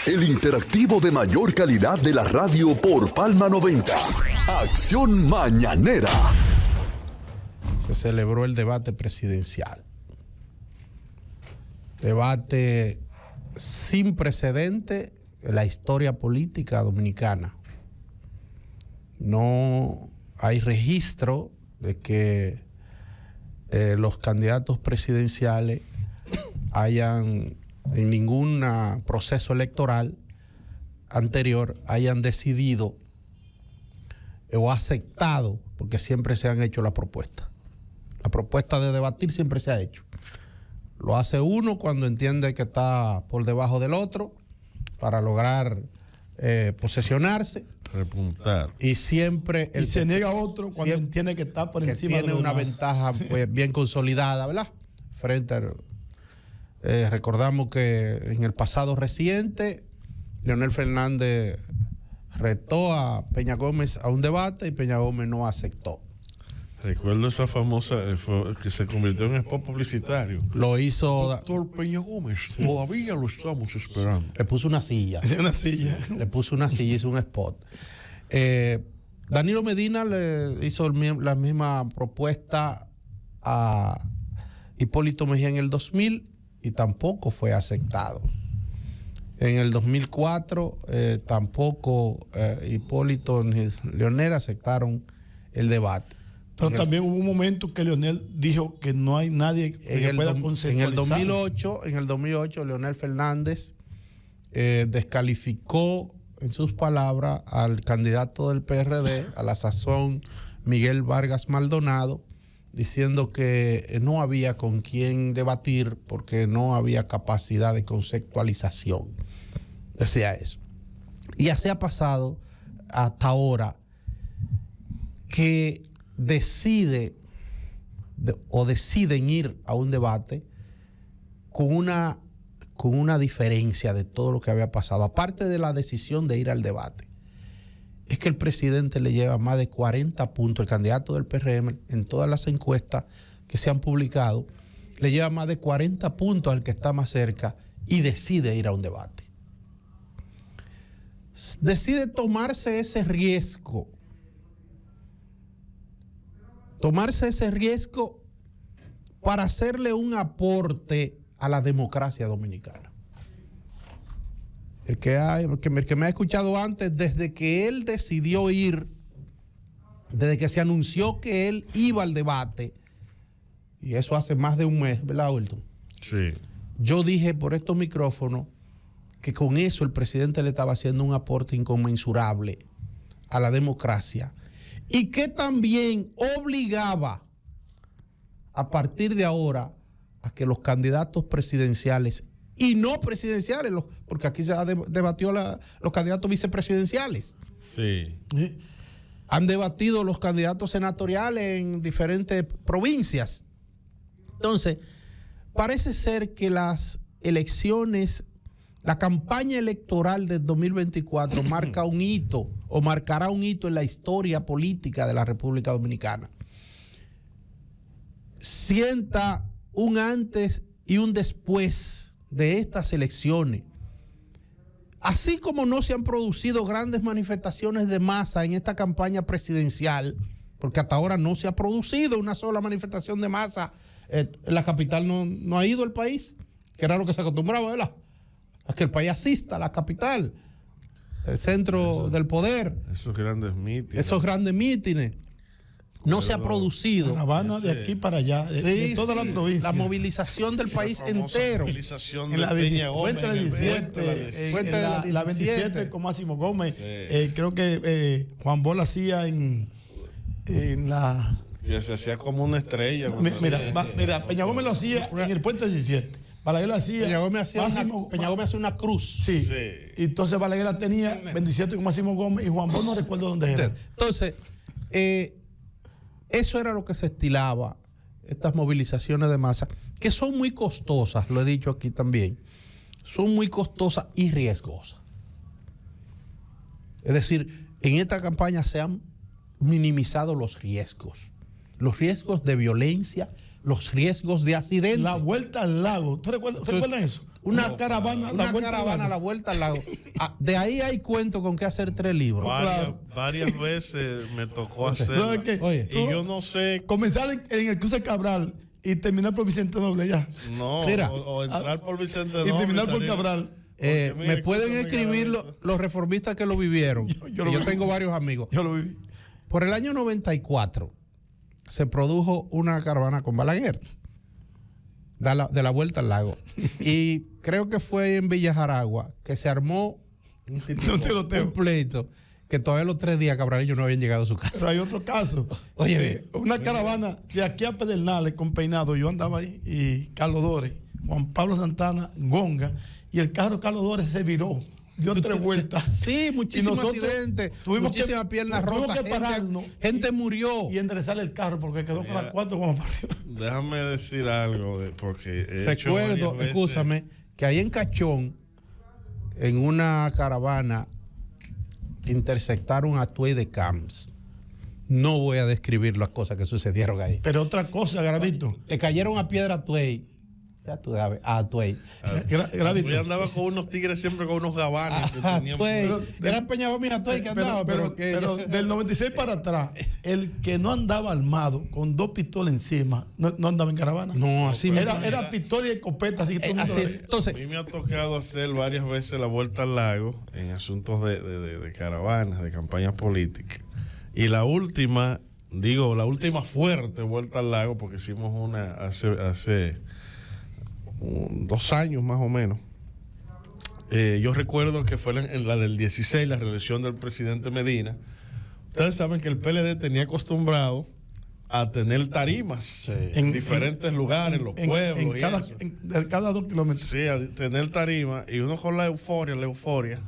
El interactivo de mayor calidad de la radio por Palma 90. Acción Mañanera. Se celebró el debate presidencial. Debate sin precedente en la historia política dominicana. No hay registro de que los candidatos presidenciales hayan, en ningún proceso electoral anterior, hayan decidido o aceptado, porque siempre se han hecho las propuestas. La propuesta de debatir siempre se ha hecho. Lo hace uno cuando entiende que está por debajo del otro para lograr posesionarse. Repuntar. Y siempre... Y se niega a otro cuando entiende que está por encima de tiene una ventaja pues, bien consolidada, ¿verdad? Frente a... recordamos que en el pasado reciente, Leonel Fernández retó a Peña Gómez a un debate y Peña Gómez no aceptó. Recuerdo esa famosa que se convirtió en spot publicitario. Lo hizo... Doctor Peña Gómez, todavía lo estamos esperando. Le puso una silla. Una silla. Le puso una silla, hizo un spot. Danilo Medina le hizo la misma propuesta a Hipólito Mejía en el 2000 y tampoco fue aceptado. En el 2004 tampoco Hipólito ni Leonel aceptaron el debate. Pero también hubo un momento que Leonel dijo que no hay nadie que pueda conceptualizar. En el 2008 Leonel Fernández descalificó en sus palabras al candidato del PRD, a la sazón Miguel Vargas Maldonado, diciendo que no había con quién debatir porque no había capacidad de conceptualización. Decía eso. Y así ha pasado hasta ahora, que deciden ir a un debate con una diferencia de todo lo que había pasado. Aparte de la decisión de ir al debate, es que el presidente le lleva más de 40 puntos, el candidato del PRM, en todas las encuestas que se han publicado, le lleva más de 40 puntos al que está más cerca y decide ir a un debate. Decide tomarse ese riesgo. Tomarse ese riesgo para hacerle un aporte a la democracia dominicana. El que me ha escuchado antes, desde que él decidió ir, desde que se anunció que él iba al debate, y eso hace más de un mes, ¿verdad, Wilton? Sí. Yo dije por estos micrófonos que con eso el presidente le estaba haciendo un aporte inconmensurable a la democracia y que también obligaba a partir de ahora a que los candidatos presidenciales y no presidenciales, porque aquí se ha debatido los candidatos vicepresidenciales. Sí. Han debatido los candidatos senatoriales en diferentes provincias. Entonces, parece ser que las elecciones, la campaña electoral del 2024 marca un hito o marcará un hito en la historia política de la República Dominicana. Sienta un antes y un después de estas elecciones. Así como no se han producido grandes manifestaciones de masa en esta campaña presidencial, porque hasta ahora no se ha producido una sola manifestación de masa, en la capital no ha ido el país, que era lo que se acostumbraba, ¿verdad? A que el país asista a la capital, el centro del poder. Esos grandes mítines. No se ha producido. Caravanas de aquí para allá, de toda la provincia. La movilización del país entero. En la 17, la 27 con Máximo Gómez. Sí. Creo que Juan Bola hacía en la... Que se hacía como una estrella. Mira, Peña Gómez lo hacía en el puente 17. Balaguer lo hacía. Peña Gómez hacía una cruz. Sí. Y entonces Balaguer la tenía 27 con Máximo Gómez y Juan Bola no recuerdo dónde era. Entonces, eso era lo que se estilaba, estas movilizaciones de masa, que son muy costosas, lo he dicho aquí también, son muy costosas y riesgosas. Es decir, en esta campaña se han minimizado los riesgos de violencia, los riesgos de accidentes. La vuelta al lago, ¿tú recuerdas eso? Una caravana a la vuelta al lago. De ahí hay cuento con qué hacer 3 libros. Varias veces me tocó hacer. Oye, y yo no sé. Comenzar en el cruce Cabral y terminar por Vicente Noble ya. No, mira, o entrar por Vicente Noble. Y terminar por Cabral. Me pueden escribir los reformistas que lo vivieron. Yo tengo varios amigos. Yo lo viví. Por el año 94 se produjo una caravana con Balaguer de la vuelta al lago. Y creo que fue en Villa Jaragua que se armó un pleito que todavía los 3 días cabraleños no habían llegado a su casa. Pero hay otro caso. Oye, una caravana de aquí a Pedernales con Peinado. Yo andaba ahí y Carlos Dores, Juan Pablo Santana, Gonga, y el carro Carlos Dores se viró. Dio 3 vueltas. Sí, muchísimos accidentes. Tuvimos muchísimas piernas rotas. Gente murió. Y enderezar el carro porque quedó con las 4 como para arriba. Déjame decir algo, porque recuerdo, escúchame, que ahí en Cachón, en una caravana, interceptaron a Tuey de Camps. No voy a describir las cosas que sucedieron ahí. Pero otra cosa, Gravito. Le cayeron a piedra a Tuey. Ya tú sabes, a Tuey. Gravito. Yo andaba con unos tigres siempre con unos gabanes. Era Peñagómez a Tuey que andaba. Pero del 96 para atrás, el que no andaba armado con 2 pistolas encima, no andaba en caravana. No, así era pistola y escopeta. Así que entonces, a mí me ha tocado hacer varias veces la vuelta al lago en asuntos de caravanas, de campañas políticas. Y la última fuerte vuelta al lago, porque hicimos una hace 2 años más o menos. Yo recuerdo que fue en la del 16, la reelección del presidente Medina. Ustedes saben que el PLD tenía acostumbrado a tener tarimas en diferentes lugares, en los pueblos. Cada 2 kilómetros. Sí, a tener tarimas. Y uno con la euforia.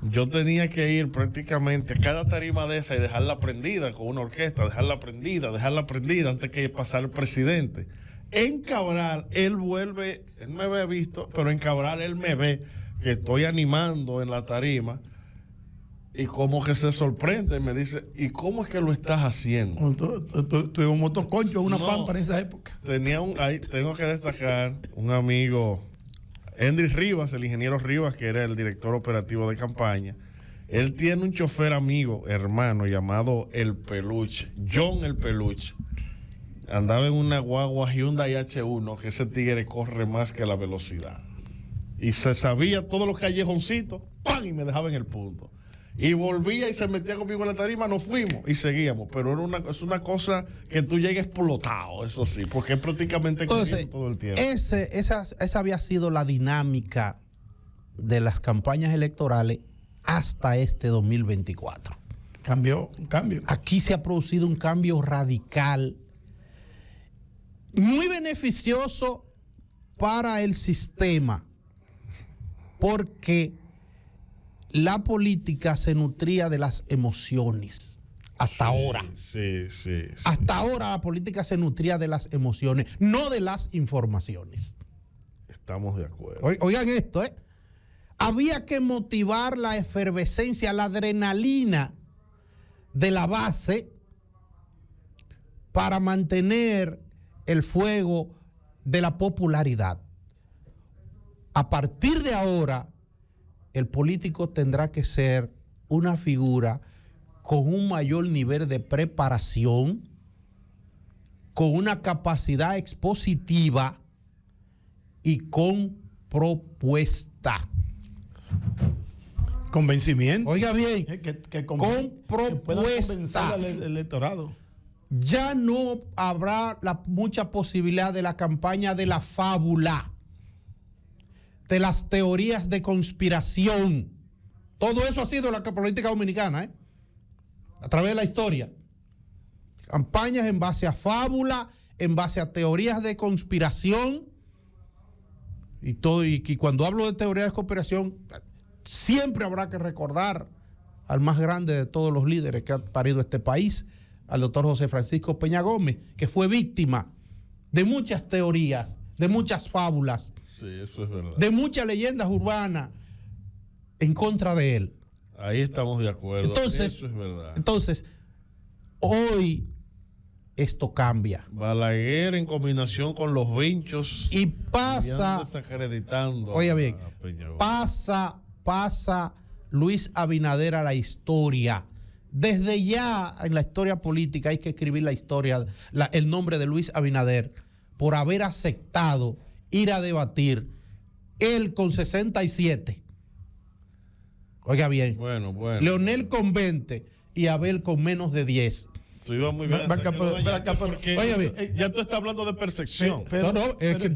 Yo tenía que ir prácticamente a cada tarima de esa y dejarla prendida con una orquesta, dejarla prendida antes que pasara el presidente. En Cabral, él me había visto, pero en Cabral él me ve que estoy animando en la tarima y como que se sorprende, me dice, ¿y cómo es que lo estás haciendo? Tuve un motoconcho, una pampa en esa época. Tengo que destacar un amigo, Henry Rivas, el ingeniero Rivas, que era el director operativo de campaña. Él tiene un chofer amigo, hermano, llamado El Peluche, John El Peluche. Andaba en una guagua Hyundai H1, que ese tigre corre más que la velocidad. Y se sabía todos los callejoncitos, ¡pam! Y me dejaba en el punto. Y volvía y se metía conmigo en la tarima, nos fuimos y seguíamos. Pero es una cosa que tú llegues explotado, eso sí, porque es prácticamente entonces, todo el tiempo. Esa había sido la dinámica de las campañas electorales hasta este 2024. Un cambio. Aquí se ha producido un cambio radical, muy beneficioso para el sistema, porque la política se nutría de las emociones. Hasta ahora. Sí. Hasta ahora la política se nutría de las emociones, no de las informaciones. Estamos de acuerdo. Oigan esto, había que motivar la efervescencia, la adrenalina de la base para mantener el fuego de la popularidad. A partir de ahora, el político tendrá que ser una figura con un mayor nivel de preparación, con una capacidad expositiva y con propuesta. Convencimiento. Oiga bien, con propuesta. Al electorado. Ya no habrá mucha posibilidad de la campaña de la fábula, de las teorías de conspiración. Todo eso ha sido la política dominicana, a través de la historia. Campañas en base a fábula, en base a teorías de conspiración. Y cuando hablo de teorías de conspiración, siempre habrá que recordar al más grande de todos los líderes que ha parido este país, al doctor José Francisco Peña Gómez, que fue víctima de muchas teorías, de muchas fábulas, sí, eso es verdad, de muchas leyendas urbanas en contra de él. Ahí estamos de acuerdo. Entonces, eso es verdad. Entonces, hoy esto cambia. Balaguer en combinación con los vinchos. Y pasa, Desacreditando. oiga bien, a Peña. pasa Luis Abinader a la historia. Desde ya en la historia política hay que escribir la historia, el nombre de Luis Abinader por haber aceptado ir a debatir, él con 67. Oiga bien. Bueno. Leonel con 20 y Abel con menos de 10. Tú ibas muy bien. Oiga bien. Ya tú estás hablando de percepción. Es que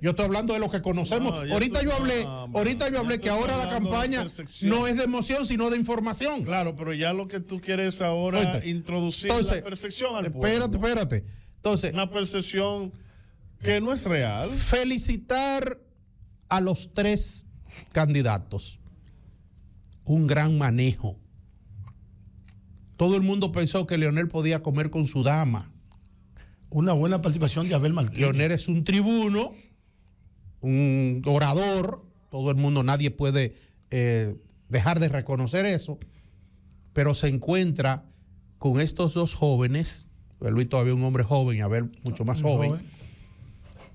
yo estoy hablando de lo que conocemos. Ahorita yo hablé que ahora la campaña no es de emoción, sino de información. Claro, pero ya lo que tú quieres ahora introducir la percepción al pueblo. Espérate. Entonces, una percepción que no es real. Felicitar a los 3 candidatos. Un gran manejo. Todo el mundo pensó que Leonel podía comer con su dama. Una buena participación de Abel Martínez. Leonel es un tribuno, un orador. Todo el mundo, nadie puede dejar de reconocer eso. Pero se encuentra con estos 2 jóvenes, Luis todavía un hombre joven y Abel mucho más joven,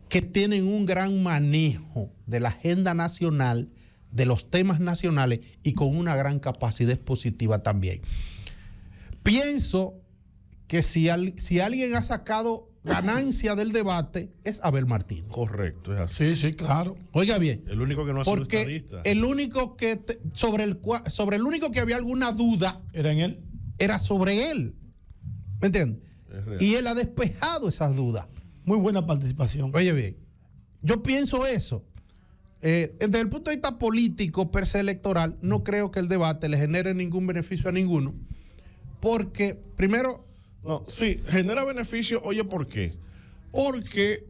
que tienen un gran manejo de la agenda nacional, de los temas nacionales y con una gran capacidad expositiva también. Pienso que si alguien ha sacado ganancia del debate es Abel Martínez. Correcto, es así. Sí, claro. Oiga bien. El único que no ha sido estadista. El único que sobre el único que había alguna duda era en él. Era sobre él. ¿Me entiendes? Y él ha despejado esas dudas. Muy buena participación. Oye bien, yo pienso eso. Desde el punto de vista político, per se electoral, no creo que el debate le genere ningún beneficio a ninguno. Porque, primero... No, sí, genera beneficio. Oye, ¿por qué? Porque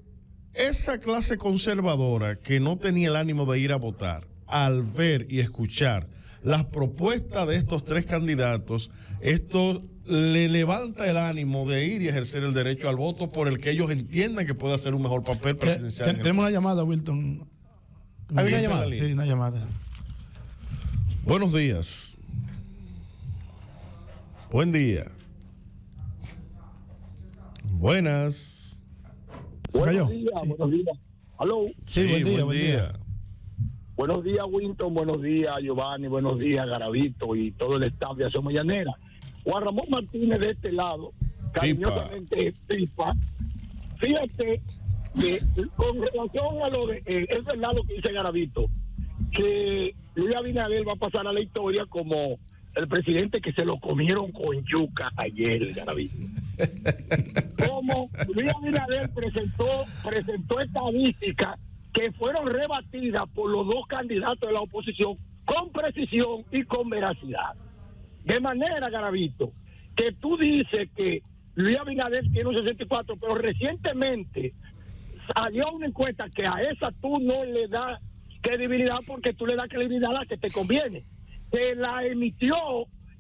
esa clase conservadora que no tenía el ánimo de ir a votar, al ver y escuchar las propuestas de estos 3 candidatos, esto le levanta el ánimo de ir y ejercer el derecho al voto por el que ellos entiendan que puede hacer un mejor papel presidencial. Tenemos una llamada, Wilton. ¿Hay una llamada? Sí, una llamada. Buenos días. Buen día. Buenas. Buenos días. ¿Aló? Sí, buen día. Buenos días, Winton. Buenos días, Giovanni. Buenos días, Garavito y todo el staff de Acción Mañanera. Juan Ramón Martínez de este lado, cariñosamente Pipa. Fíjate que con relación a lo de es verdad lo que dice Garavito, que Luis Abinader va a pasar a la historia como el presidente que se lo comieron con yuca ayer, Garavito. Como Luis Abinader presentó estadísticas que fueron rebatidas por los 2 candidatos de la oposición con precisión y con veracidad. De manera, Garavito, que tú dices que Luis Abinader tiene un 64, pero recientemente salió una encuesta que a esa tú no le das credibilidad porque tú le das credibilidad a la que te conviene. Que la emitió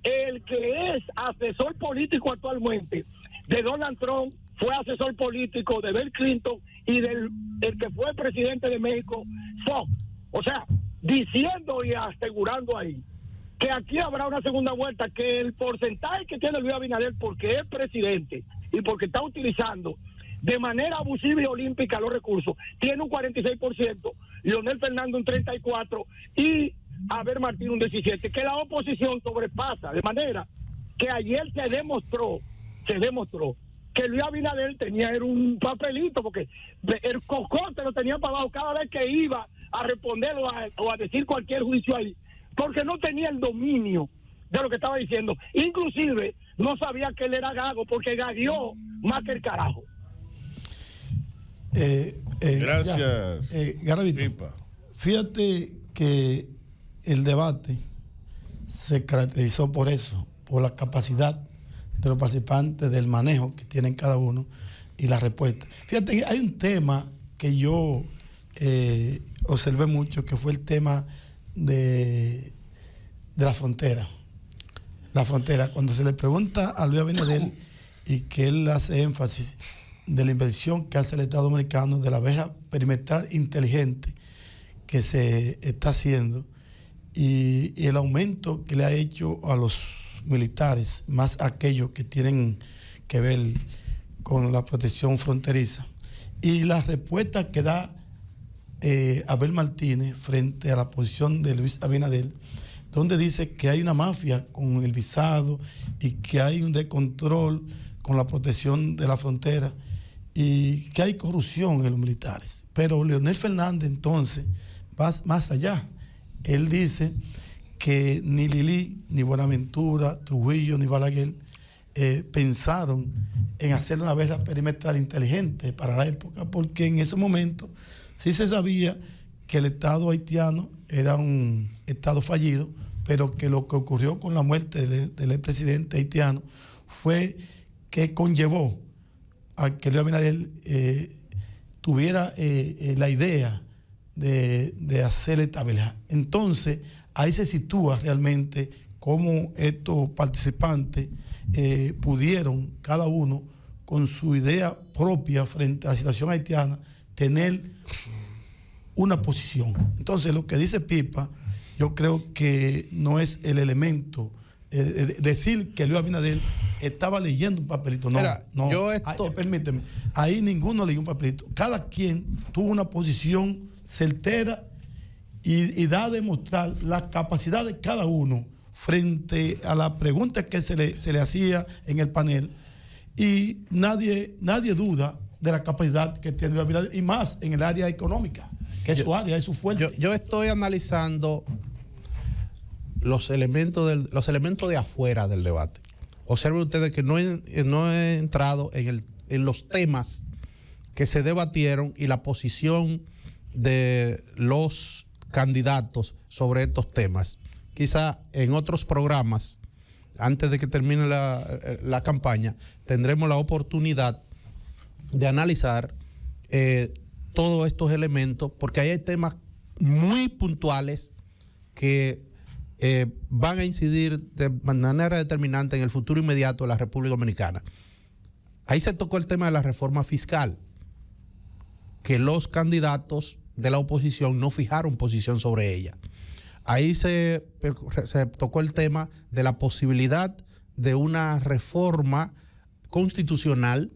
el que es asesor político actualmente de Donald Trump, fue asesor político de Bill Clinton y el que fue presidente de México, Fox. O sea, diciendo y asegurando ahí que aquí habrá una segunda vuelta, que el porcentaje que tiene Luis Abinader porque es presidente y porque está utilizando de manera abusiva y olímpica los recursos, tiene un 46%, Leonel Fernández un 34% y Abel Martínez un 17%, que la oposición sobrepasa, de manera que ayer se demostró que Luis Abinader tenía era un papelito, porque el cocote lo tenía pagado cada vez que iba a responder o a decir cualquier juicio ahí, porque no tenía el dominio de lo que estaba diciendo. Inclusive no sabía que él era gago, porque gagueó más que el carajo. Gracias. Garavito, Pipa. fíjate que el debate se caracterizó por eso, por la capacidad de los participantes, del manejo que tienen cada uno y la respuesta. Fíjate que hay un tema que yo observé mucho, que fue el tema de la frontera. La frontera, cuando se le pregunta a Luis Abinader y que él hace énfasis de la inversión que hace el Estado Dominicano, de la verja perimetral inteligente que se está haciendo y el aumento que le ha hecho a los militares, más aquellos que tienen que ver con la protección fronteriza. Y la respuesta que da Abel Martínez frente a la posición de Luis Abinader, donde dice que hay una mafia con el visado y que hay un descontrol con la protección de la frontera y que hay corrupción en los militares. Pero Leonel Fernández entonces va más allá. Él dice que ni Lili, ni Buenaventura, Trujillo, ni Balaguer pensaron en hacer una barrera perimetral inteligente para la época, porque en ese momento sí se sabía que el Estado haitiano era un Estado fallido, pero que lo que ocurrió con la muerte del expresidente haitiano fue que conllevó a que Luis Abinader tuviera la idea de hacer esta vela. Entonces, ahí se sitúa realmente cómo estos participantes pudieron, cada uno, con su idea propia frente a la situación haitiana, tener una posición. Entonces, lo que dice Pipa, yo creo que no es el elemento. Decir que Luis Abinader estaba leyendo un papelito. No, Mira, no. yo Permíteme. Ahí ninguno leyó un papelito. Cada quien tuvo una posición certera y da a demostrar la capacidad de cada uno frente a la pregunta que se le hacía en el panel. Y nadie duda de la capacidad que tiene Luis Abinader, y más en el área económica, que es su área, es su fuerte. Yo estoy analizando los elementos de afuera del debate. Observen ustedes que no he entrado en los temas que se debatieron y la posición de los candidatos sobre estos temas. Quizá en otros programas, antes de que termine la campaña, tendremos la oportunidad de analizar todos estos elementos, porque ahí hay temas muy puntuales que van a incidir de manera determinante en el futuro inmediato de la República Dominicana. Ahí se tocó el tema de la reforma fiscal, que los candidatos de la oposición no fijaron posición sobre ella. Ahí se tocó el tema de la posibilidad de una reforma constitucional,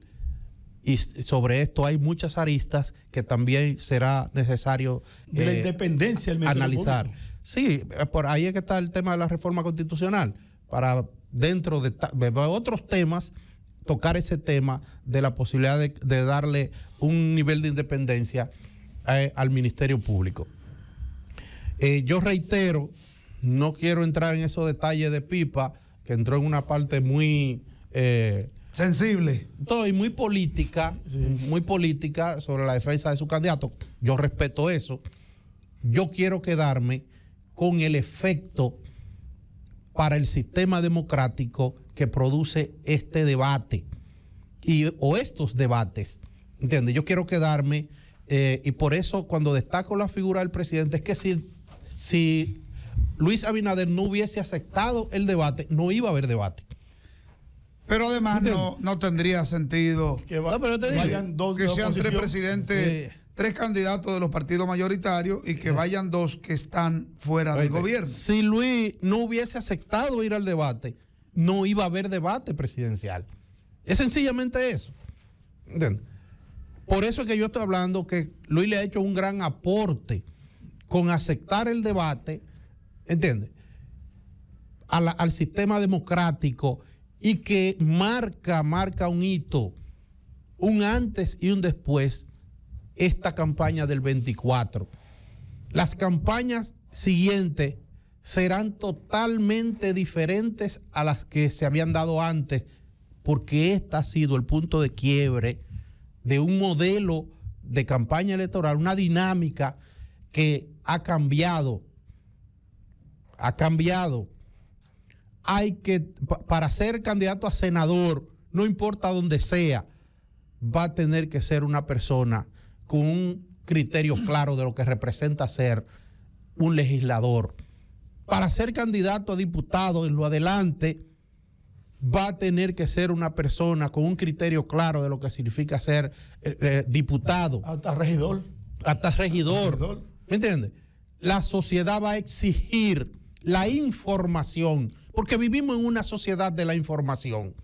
y sobre esto hay muchas aristas que también será necesario de la independencia del analizar. público. Sí, por ahí es que está el tema de la reforma constitucional, para dentro de otros temas tocar ese tema de la posibilidad de darle un nivel de independencia al Ministerio Público. Yo reitero, no quiero entrar en esos detalles de Pipa, que entró en una parte muy sensible y muy política, muy política sobre la defensa de su candidato. Yo respeto eso. Yo quiero quedarme con el efecto para el sistema democrático que produce este debate o estos debates. ¿Entiendes? Yo quiero quedarme, y por eso cuando destaco la figura del presidente, es que si Luis Abinader no hubiese aceptado el debate, no iba a haber debate. Pero además no tendría sentido Que vayan dos que de sean tres oposición. presidentes, tres candidatos de los partidos mayoritarios y que vayan dos que están fuera del gobierno. Si Luis no hubiese aceptado ir al debate, no iba a haber debate presidencial. Es sencillamente eso. ¿Entiendes? Por eso es que yo estoy hablando que Luis le ha hecho un gran aporte con aceptar el debate, ¿entiendes? Al sistema democrático, y que marca un hito, un antes y un después, esta campaña del 24. Las campañas siguientes serán totalmente diferentes a las que se habían dado antes, porque este ha sido el punto de quiebre de un modelo de campaña electoral, una dinámica que ha cambiado. Hay que, para ser candidato a senador, no importa dónde sea, va a tener que ser una persona con un criterio claro de lo que representa ser un legislador. Para ser candidato a diputado en lo adelante, va a tener que ser una persona con un criterio claro de lo que significa ser diputado. Hasta regidor. ¿Me entiendes? La sociedad va a exigir la información, porque vivimos en una sociedad de la información.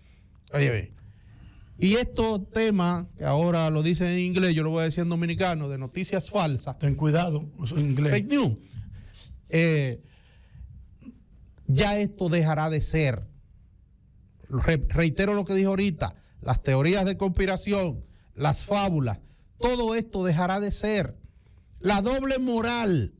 Oye, Y estos temas, que ahora lo dicen en inglés, yo lo voy a decir en dominicano, de noticias falsas. Ten cuidado, eso es inglés. Fake news. Ya esto dejará de ser. Reitero lo que dije ahorita, las teorías de conspiración, las fábulas, todo esto dejará de ser. La doble moral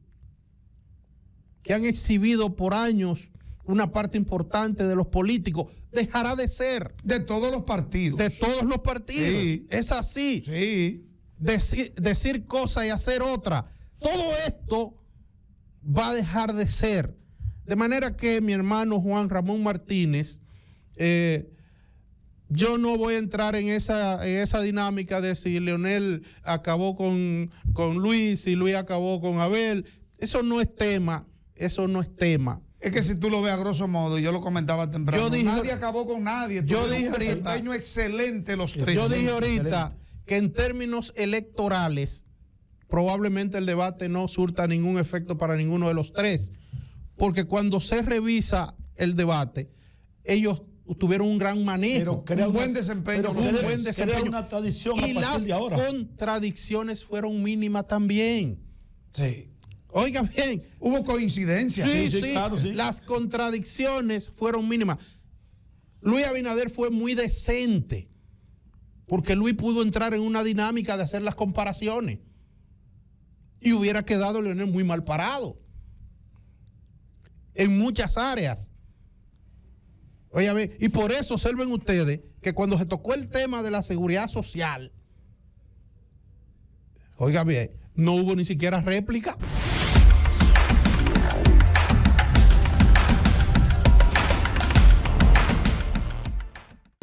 que han exhibido por años una parte importante de los políticos dejará de ser. De todos los partidos. De todos los partidos. Sí. Es así. Sí. Decir cosas y hacer otra. Todo esto va a dejar de ser. De manera que mi hermano Juan Ramón Martínez, yo no voy a entrar en esa dinámica de si Leonel acabó con Luis y Luis acabó con Abel. Eso no es tema. Eso no es tema. Es que si tú lo ves a grosso modo, yo lo comentaba temprano, nadie acabó con nadie. Yo dije un ahorita, desempeño excelente los tres. Yo dije ahorita que en términos electorales probablemente el debate no surta ningún efecto para ninguno de los tres, porque cuando se revisa el debate, ellos tuvieron un gran manejo, un buen desempeño. Crea una tradición y a partir de ahora. las contradicciones fueron mínimas también. Sí. Oiga bien. Hubo coincidencia. Sí, claro, sí. Las contradicciones fueron mínimas. Luis Abinader fue muy decente, porque Luis pudo entrar en una dinámica de hacer las comparaciones y hubiera quedado Leonel muy mal parado en muchas áreas. Oiga bien, y por eso observen ustedes que cuando se tocó el tema de la seguridad social, oiga bien, no hubo ni siquiera réplica.